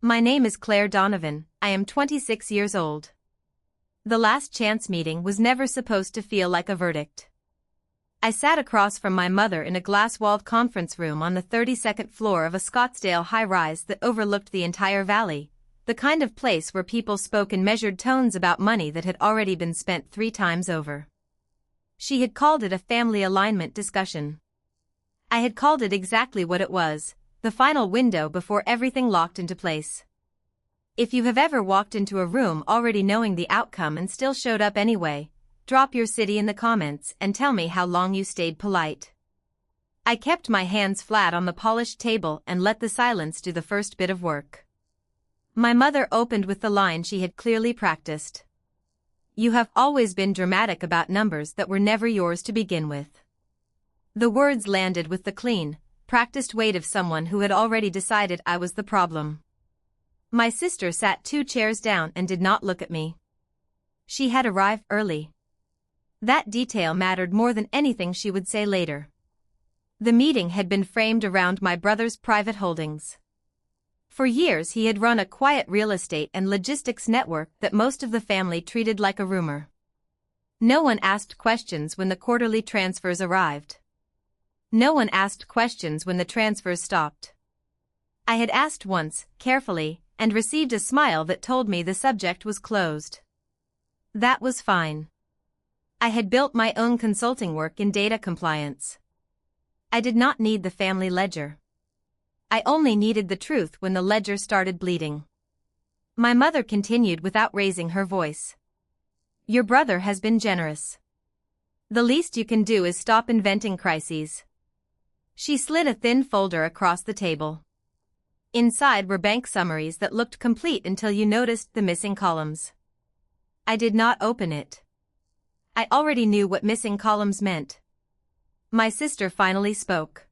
My name is Claire Donovan, I am 26 years old. The last chance meeting was never supposed to feel like a verdict. I sat across from my mother in a glass-walled conference room on the 32nd floor of a Scottsdale high-rise that overlooked the entire valley, the kind of place where people spoke in measured tones about money that had already been spent 3 times over. She had called it a family alignment discussion. I had called it exactly what it was, the final window before everything locked into place. If you have ever walked into a room already knowing the outcome and still showed up anyway, drop your city in the comments and tell me how long you stayed polite. I kept my hands flat on the polished table and let the silence do the first bit of work. My mother opened with the line she had clearly practiced. You have always been dramatic about numbers that were never yours to begin with. The words landed with the clean, practiced weight of someone who had already decided I was the problem. My sister sat 2 chairs down and did not look at me. She had arrived early. That detail mattered more than anything she would say later. The meeting had been framed around my brother's private holdings. For years he had run a quiet real estate and logistics network that most of the family treated like a rumor. No one asked questions when the quarterly transfers arrived. No one asked questions when the transfers stopped. I had asked once, carefully, and received a smile that told me the subject was closed. That was fine. I had built my own consulting work in data compliance. I did not need the family ledger. I only needed the truth when the ledger started bleeding. My mother continued without raising her voice. Your brother has been generous. The least you can do is stop inventing crises. She slid a thin folder across the table. Inside were bank summaries that looked complete until you noticed the missing columns. I did not open it. I already knew what missing columns meant. My sister finally spoke.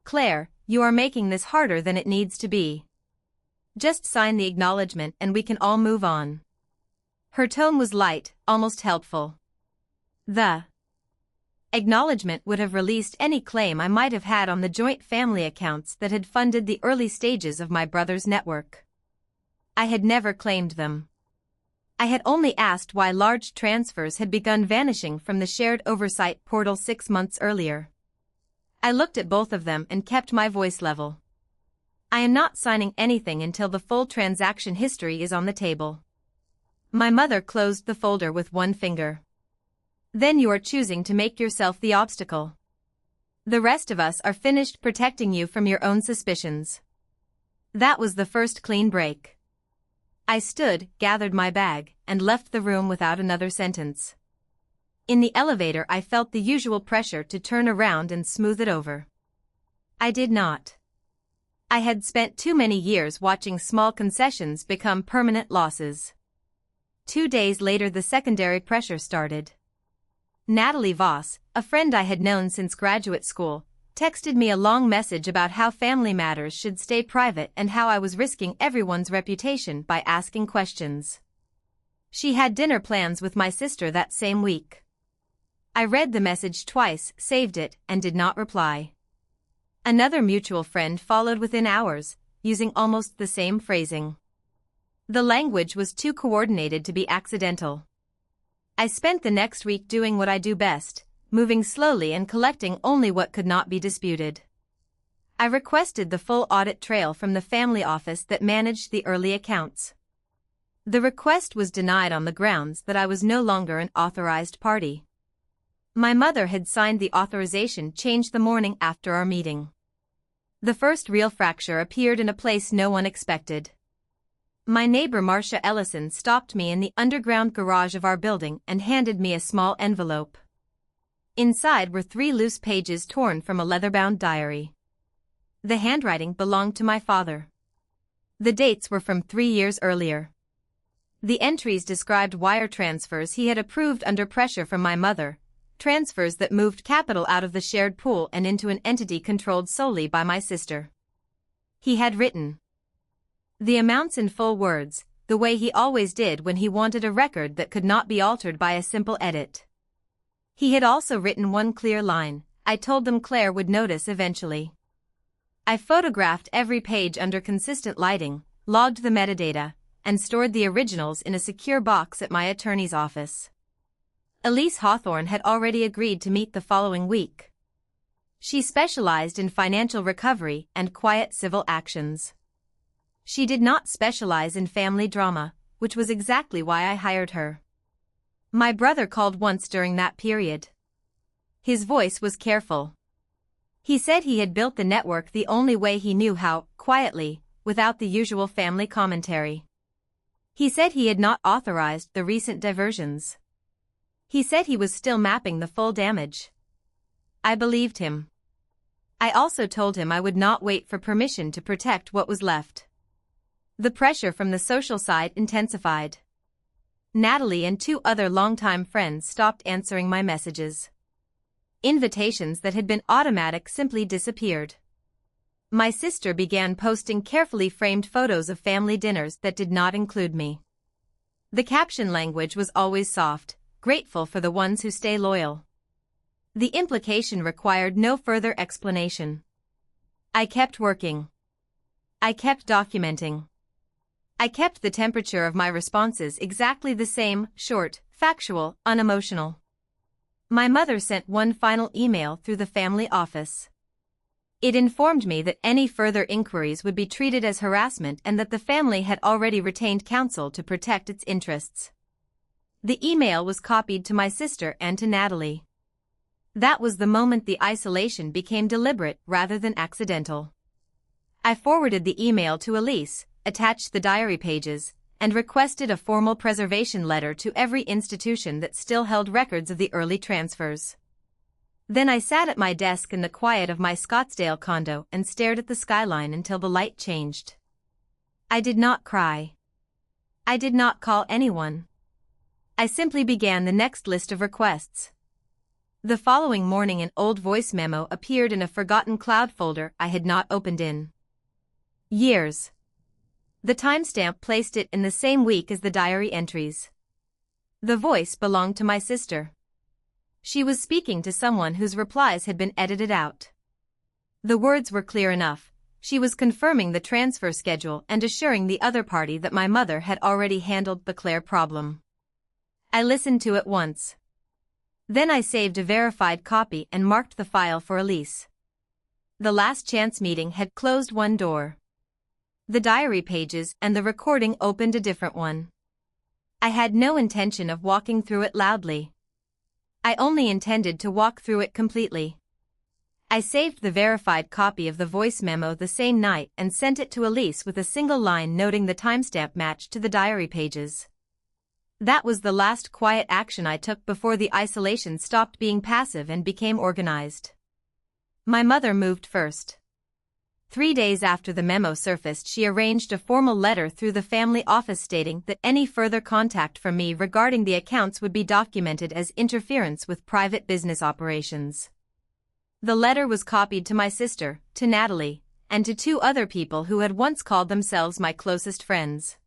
Claire, you are making this harder than it needs to be. Just sign the acknowledgement and we can all move on. Her tone was light, almost helpful. The acknowledgement would have released any claim I might have had on the joint family accounts that had funded the early stages of my brother's network. I had never claimed them. I had only asked why large transfers had begun vanishing from the shared oversight portal 6 months earlier. I looked at both of them and kept my voice level. I am not signing anything until the full transaction history is on the table. My mother closed the folder with one finger. Then you are choosing to make yourself the obstacle. The rest of us are finished protecting you from your own suspicions. That was the first clean break. I stood, gathered my bag, and left the room without another sentence. In the elevator I felt the usual pressure to turn around and smooth it over. I did not. I had spent too many years watching small concessions become permanent losses. 2 days later the secondary pressure started. Natalie Voss, a friend I had known since graduate school, texted me a long message about how family matters should stay private and how I was risking everyone's reputation by asking questions. She had dinner plans with my sister that same week. I read the message twice, saved it, and did not reply. Another mutual friend followed within hours, using almost the same phrasing. The language was too coordinated to be accidental. I spent the next week doing what I do best, moving slowly and collecting only what could not be disputed. I requested the full audit trail from the family office that managed the early accounts. The request was denied on the grounds that I was no longer an authorized party. My mother had signed the authorization change the morning after our meeting. The first real fracture appeared in a place no one expected. My neighbor Marcia Ellison stopped me in the underground garage of our building and handed me a small envelope. Inside were 3 loose pages torn from a leather-bound diary. The handwriting belonged to my father. The dates were from 3 years earlier. The entries described wire transfers he had approved under pressure from my mother, transfers that moved capital out of the shared pool and into an entity controlled solely by my sister. He had written the amounts in full words, the way he always did when he wanted a record that could not be altered by a simple edit. He had also written one clear line, I told them Claire would notice eventually. I photographed every page under consistent lighting, logged the metadata, and stored the originals in a secure box at my attorney's office. Elise Hawthorne had already agreed to meet the following week. She specialized in financial recovery and quiet civil actions. She did not specialize in family drama, which was exactly why I hired her. My brother called once during that period. His voice was careful. He said he had built the network the only way he knew how, quietly, without the usual family commentary. He said he had not authorized the recent diversions. He said he was still mapping the full damage. I believed him. I also told him I would not wait for permission to protect what was left. The pressure from the social side intensified. Natalie and 2 other longtime friends stopped answering my messages. Invitations that had been automatic simply disappeared. My sister began posting carefully framed photos of family dinners that did not include me. The caption language was always soft, grateful for the ones who stay loyal. The implication required no further explanation. I kept working. I kept documenting. I kept the temperature of my responses exactly the same, short, factual, unemotional. My mother sent one final email through the family office. It informed me that any further inquiries would be treated as harassment and that the family had already retained counsel to protect its interests. The email was copied to my sister and to Natalie. That was the moment the isolation became deliberate rather than accidental. I forwarded the email to Elise, attached the diary pages, and requested a formal preservation letter to every institution that still held records of the early transfers. Then I sat at my desk in the quiet of my Scottsdale condo and stared at the skyline until the light changed. I did not cry. I did not call anyone. I simply began the next list of requests. The following morning an old voice memo appeared in a forgotten cloud folder I had not opened in years. The timestamp placed it in the same week as the diary entries. The voice belonged to my sister. She was speaking to someone whose replies had been edited out. The words were clear enough. She was confirming the transfer schedule and assuring the other party that my mother had already handled the Claire problem. I listened to it once. Then I saved a verified copy and marked the file for Elise. The last chance meeting had closed one door. The diary pages and the recording opened a different one. I had no intention of walking through it loudly. I only intended to walk through it completely. I saved the verified copy of the voice memo the same night and sent it to Elise with a single line noting the timestamp match to the diary pages. That was the last quiet action I took before the isolation stopped being passive and became organized. My mother moved first. 3 days after the memo surfaced, she arranged a formal letter through the family office stating that any further contact from me regarding the accounts would be documented as interference with private business operations. The letter was copied to my sister, to Natalie, and to 2 other people who had once called themselves my closest friends.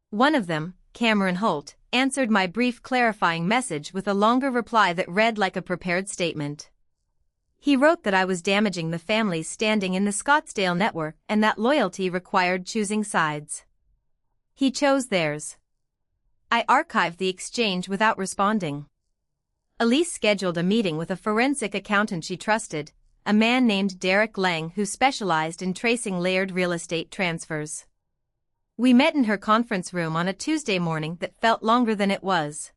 One of them, Cameron Holt, answered my brief clarifying message with a longer reply that read like a prepared statement. He wrote that I was damaging the family's standing in the Scottsdale network and that loyalty required choosing sides. He chose theirs. I archived the exchange without responding. Elise scheduled a meeting with a forensic accountant she trusted, a man named Derek Lang who specialized in tracing layered real estate transfers. We met in her conference room on a Tuesday morning that felt longer than it was.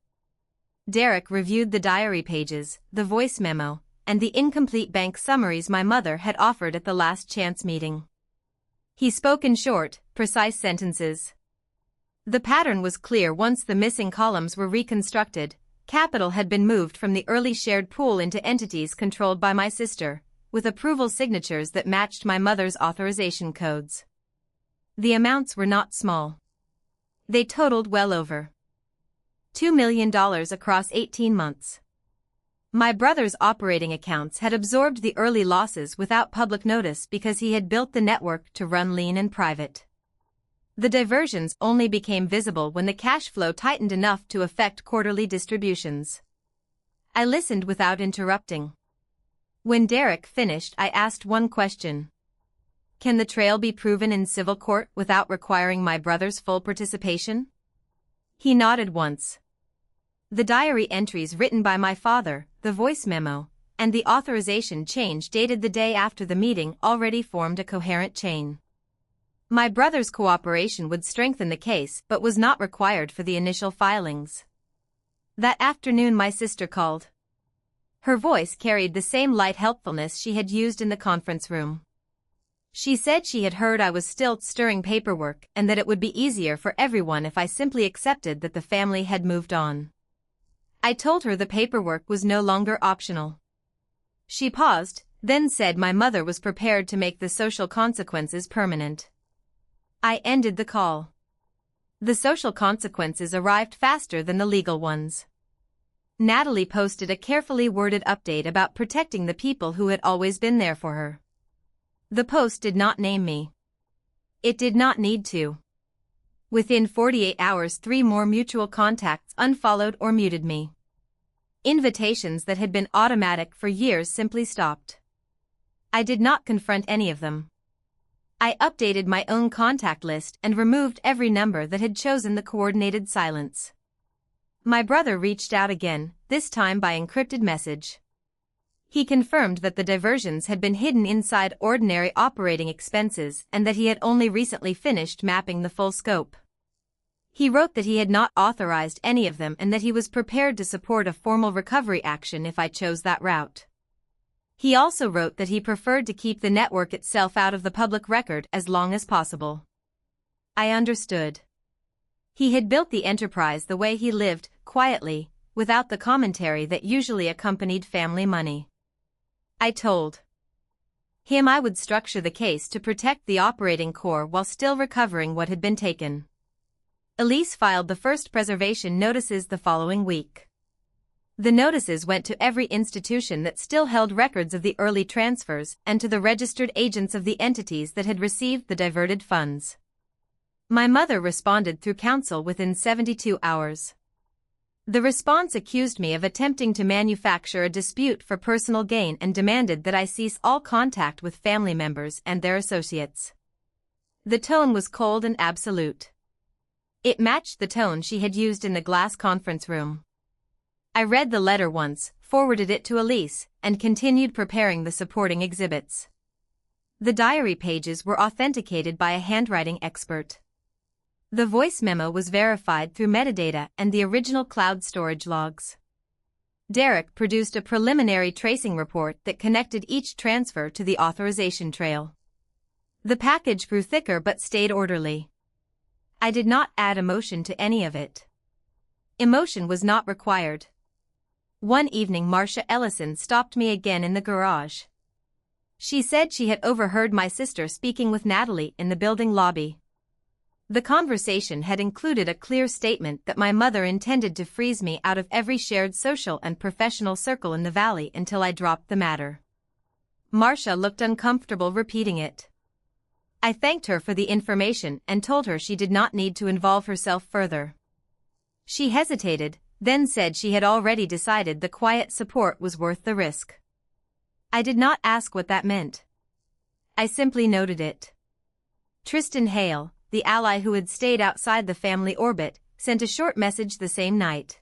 Derek reviewed the diary pages, the voice memo, and the incomplete bank summaries my mother had offered at the last chance meeting. He spoke in short, precise sentences. The pattern was clear once the missing columns were reconstructed. Capital had been moved from the early shared pool into entities controlled by my sister, with approval signatures that matched my mother's authorization codes. The amounts were not small. They totaled well over $2 million across 18 months. My brother's operating accounts had absorbed the early losses without public notice because he had built the network to run lean and private. The diversions only became visible when the cash flow tightened enough to affect quarterly distributions. I listened without interrupting. When Derek finished, I asked one question. Can the trail be proven in civil court without requiring my brother's full participation? He nodded once. The diary entries written by my father, the voice memo, and the authorization change dated the day after the meeting already formed a coherent chain. My brother's cooperation would strengthen the case but was not required for the initial filings. That afternoon my sister called. Her voice carried the same light helpfulness she had used in the conference room. She said she had heard I was still stirring paperwork and that it would be easier for everyone if I simply accepted that the family had moved on. I told her the paperwork was no longer optional. She paused, then said my mother was prepared to make the social consequences permanent. I ended the call. The social consequences arrived faster than the legal ones. Natalie posted a carefully worded update about protecting the people who had always been there for her. The post did not name me. It did not need to. Within 48 hours 3 more mutual contacts unfollowed or muted me. Invitations that had been automatic for years simply stopped. I did not confront any of them. I updated my own contact list and removed every number that had chosen the coordinated silence. My brother reached out again, this time by encrypted message. He confirmed that the diversions had been hidden inside ordinary operating expenses and that he had only recently finished mapping the full scope. He wrote that he had not authorized any of them and that he was prepared to support a formal recovery action if I chose that route. He also wrote that he preferred to keep the network itself out of the public record as long as possible. I understood. He had built the enterprise the way he lived, quietly, without the commentary that usually accompanied family money. I told him I would structure the case to protect the operating core while still recovering what had been taken. Elise filed the first preservation notices the following week. The notices went to every institution that still held records of the early transfers and to the registered agents of the entities that had received the diverted funds. My mother responded through counsel within 72 hours. The response accused me of attempting to manufacture a dispute for personal gain and demanded that I cease all contact with family members and their associates. The tone was cold and absolute. It matched the tone she had used in the glass conference room. I read the letter once, forwarded it to Elise, and continued preparing the supporting exhibits. The diary pages were authenticated by a handwriting expert. The voice memo was verified through metadata and the original cloud storage logs. Derek produced a preliminary tracing report that connected each transfer to the authorization trail. The package grew thicker but stayed orderly. I did not add emotion to any of it. Emotion was not required. One evening Marcia Ellison stopped me again in the garage. She said she had overheard my sister speaking with Natalie in the building lobby. The conversation had included a clear statement that my mother intended to freeze me out of every shared social and professional circle in the valley until I dropped the matter. Marcia looked uncomfortable repeating it. I thanked her for the information and told her she did not need to involve herself further. She hesitated, then said she had already decided the quiet support was worth the risk. I did not ask what that meant. I simply noted it. Tristan Hale, the ally who had stayed outside the family orbit, sent a short message the same night.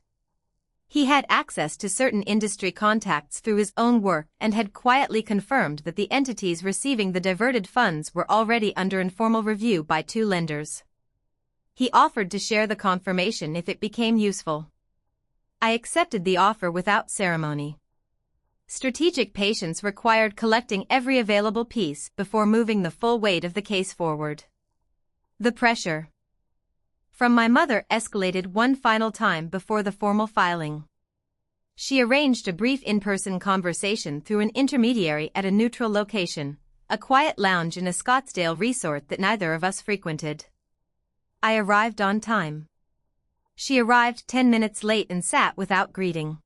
He had access to certain industry contacts through his own work and had quietly confirmed that the entities receiving the diverted funds were already under informal review by 2 lenders. He offered to share the confirmation if it became useful. I accepted the offer without ceremony. Strategic patience required collecting every available piece before moving the full weight of the case forward. The pressure from my mother escalated one final time before the formal filing. She arranged a brief in-person conversation through an intermediary at a neutral location, a quiet lounge in a Scottsdale resort that neither of us frequented. I arrived on time. She arrived 10 minutes late and sat without greeting.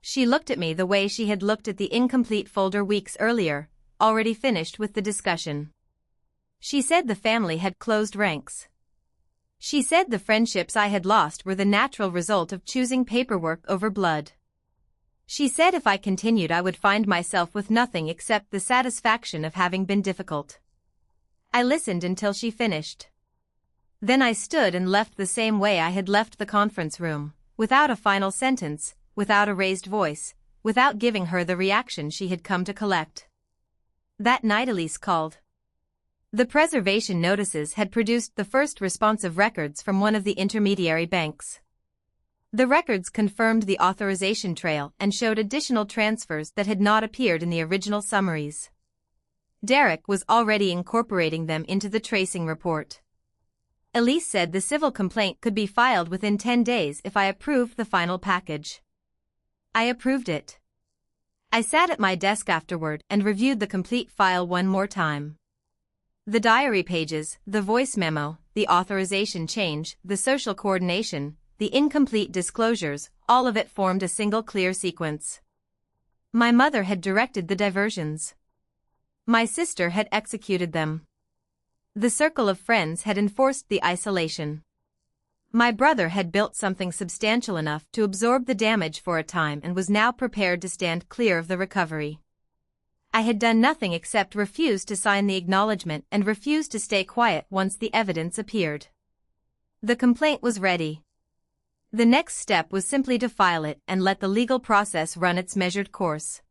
She looked at me the way she had looked at the incomplete folder weeks earlier, already finished with the discussion. She said the family had closed ranks. She said the friendships I had lost were the natural result of choosing paperwork over blood. She said if I continued I would find myself with nothing except the satisfaction of having been difficult. I listened until she finished. Then I stood and left the same way I had left the conference room, without a final sentence, without a raised voice, without giving her the reaction she had come to collect. That night Elise called. The preservation notices had produced the first responsive records from one of the intermediary banks. The records confirmed the authorization trail and showed additional transfers that had not appeared in the original summaries. Derek was already incorporating them into the tracing report. Elise said the civil complaint could be filed within 10 days if I approved the final package. I approved it. I sat at my desk afterward and reviewed the complete file one more time. The diary pages, the voice memo, the authorization change, the social coordination, the incomplete disclosures, all of it formed a single clear sequence. My mother had directed the diversions. My sister had executed them. The circle of friends had enforced the isolation. My brother had built something substantial enough to absorb the damage for a time and was now prepared to stand clear of the recovery. I had done nothing except refuse to sign the acknowledgement and refuse to stay quiet once the evidence appeared. The complaint was ready. The next step was simply to file it and let the legal process run its measured course.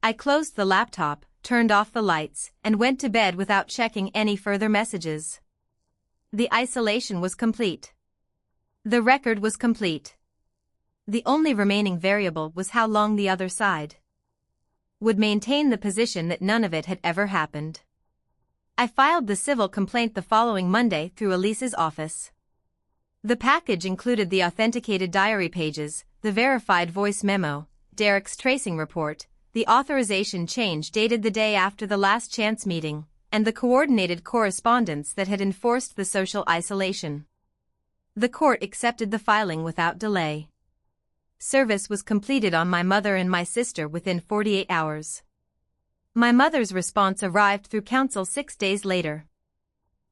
I closed the laptop, turned off the lights, and went to bed without checking any further messages. The isolation was complete. The record was complete. The only remaining variable was how long the other side would maintain the position that none of it had ever happened. I filed the civil complaint the following Monday through Elise's office. The package included the authenticated diary pages, the verified voice memo, Derek's tracing report, the authorization change dated the day after the last chance meeting, and the coordinated correspondence that had enforced the social isolation. The court accepted the filing without delay. Service was completed on my mother and my sister within 48 hours. My mother's response arrived through counsel 6 days later.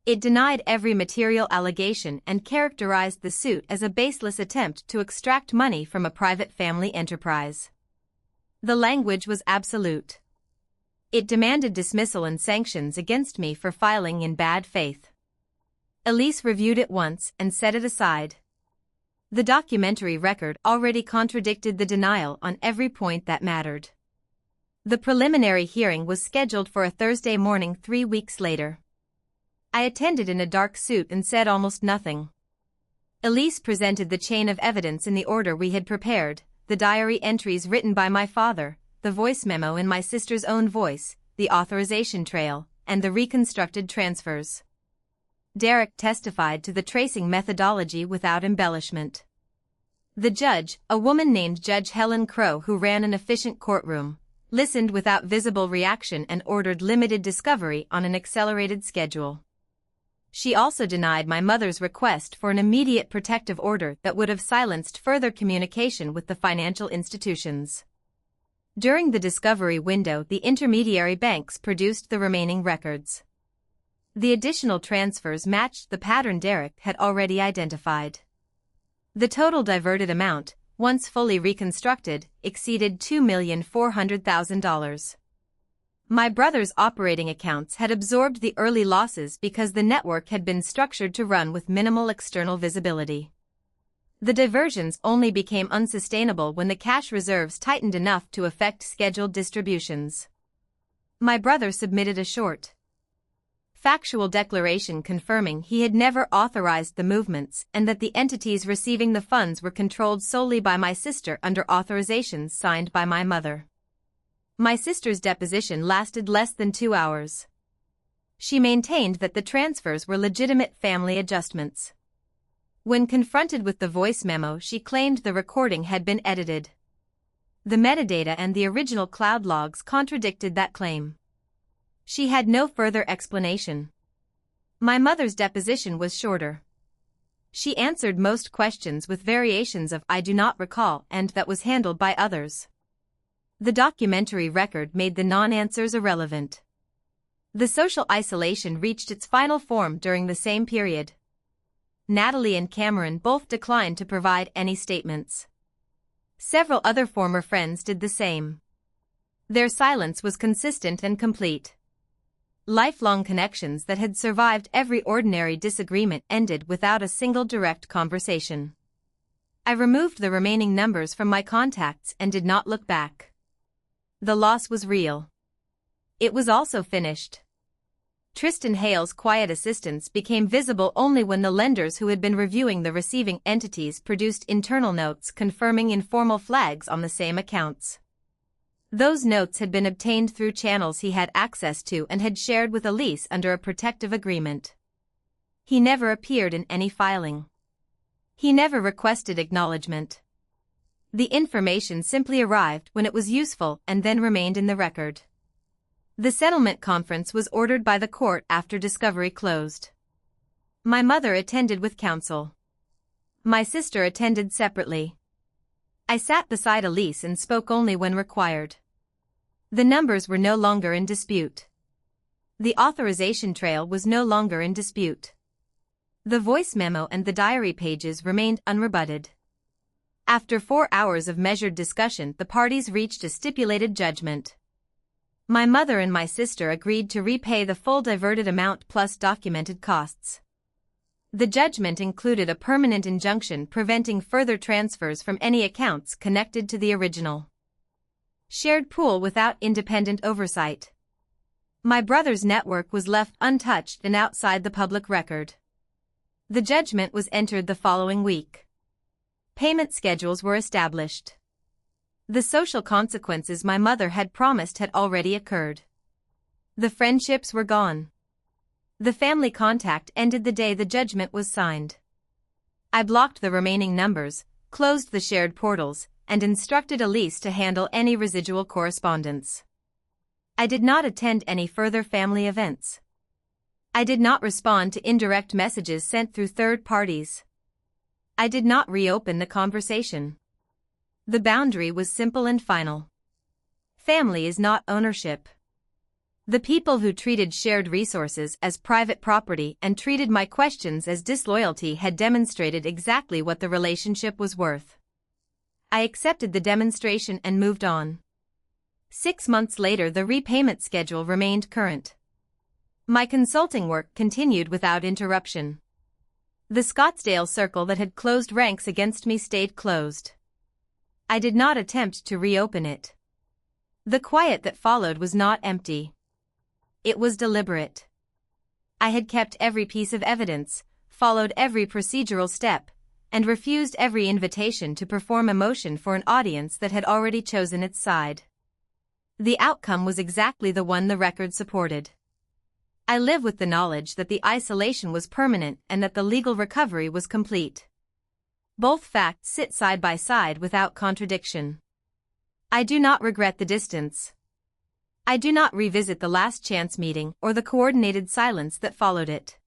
It denied every material allegation and characterized the suit as a baseless attempt to extract money from a private family enterprise. The language was absolute. It demanded dismissal and sanctions against me for filing in bad faith. Elise reviewed it once and set it aside. The documentary record already contradicted the denial on every point that mattered. The preliminary hearing was scheduled for a Thursday morning 3 weeks later. I attended in a dark suit and said almost nothing. Elise presented the chain of evidence in the order we had prepared, the diary entries written by my father, the voice memo in my sister's own voice, the authorization trail, and the reconstructed transfers. Derek testified to the tracing methodology without embellishment. The judge, a woman named Judge Helen Crow who ran an efficient courtroom, listened without visible reaction and ordered limited discovery on an accelerated schedule. She also denied my mother's request for an immediate protective order that would have silenced further communication with the financial institutions. During the discovery window, the intermediary banks produced the remaining records. The additional transfers matched the pattern Derek had already identified. The total diverted amount, once fully reconstructed, exceeded $2,400,000. My brother's operating accounts had absorbed the early losses because the network had been structured to run with minimal external visibility. The diversions only became unsustainable when the cash reserves tightened enough to affect scheduled distributions. My brother submitted a short, factual declaration confirming he had never authorized the movements and that the entities receiving the funds were controlled solely by my sister under authorizations signed by my mother. My sister's deposition lasted less than 2 hours. She maintained that the transfers were legitimate family adjustments. When confronted with the voice memo, she claimed the recording had been edited. The metadata and the original cloud logs contradicted that claim. She had no further explanation. My mother's deposition was shorter. She answered most questions with variations of "I do not recall" and "that was handled by others." The documentary record made the non-answers irrelevant. The social isolation reached its final form during the same period. Natalie and Cameron both declined to provide any statements. Several other former friends did the same. Their silence was consistent and complete. Lifelong connections that had survived every ordinary disagreement ended without a single direct conversation. I removed the remaining numbers from my contacts and did not look back. The loss was real. It was also finished. Tristan Hale's quiet assistance became visible only when the lenders who had been reviewing the receiving entities produced internal notes confirming informal flags on the same accounts. Those notes had been obtained through channels he had access to and had shared with Elise under a protective agreement. He never appeared in any filing. He never requested acknowledgement. The information simply arrived when it was useful and then remained in the record. The settlement conference was ordered by the court after discovery closed. My mother attended with counsel. My sister attended separately. I sat beside Elise and spoke only when required. The numbers were no longer in dispute. The authorization trail was no longer in dispute. The voice memo and the diary pages remained unrebutted. After 4 hours of measured discussion, the parties reached a stipulated judgment. My mother and my sister agreed to repay the full diverted amount plus documented costs. The judgment included a permanent injunction preventing further transfers from any accounts connected to the original shared pool without independent oversight. My brother's network was left untouched and outside the public record. The judgment was entered the following week. Payment schedules were established. The social consequences my mother had promised had already occurred. The friendships were gone. The family contact ended the day the judgment was signed. I blocked the remaining numbers, closed the shared portals, and instructed Elise to handle any residual correspondence. I did not attend any further family events. I did not respond to indirect messages sent through third parties. I did not reopen the conversation. The boundary was simple and final. Family is not ownership. The people who treated shared resources as private property and treated my questions as disloyalty had demonstrated exactly what the relationship was worth. I accepted the demonstration and moved on. 6 months later, the repayment schedule remained current. My consulting work continued without interruption. The Scottsdale circle that had closed ranks against me stayed closed. I did not attempt to reopen it. The quiet that followed was not empty. It was deliberate. I had kept every piece of evidence, followed every procedural step, and refused every invitation to perform emotion for an audience that had already chosen its side. The outcome was exactly the one the record supported. I live with the knowledge that the isolation was permanent and that the legal recovery was complete. Both facts sit side by side without contradiction. I do not regret the distance. I do not revisit the last chance meeting or the coordinated silence that followed it.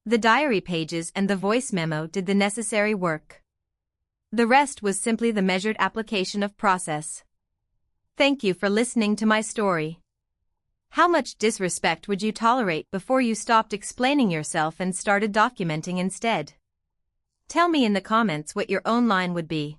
The diary pages and the voice memo did the necessary work. The rest was simply the measured application of process. Thank you for listening to my story. How much disrespect would you tolerate before you stopped explaining yourself and started documenting instead? Tell me in the comments what your own line would be.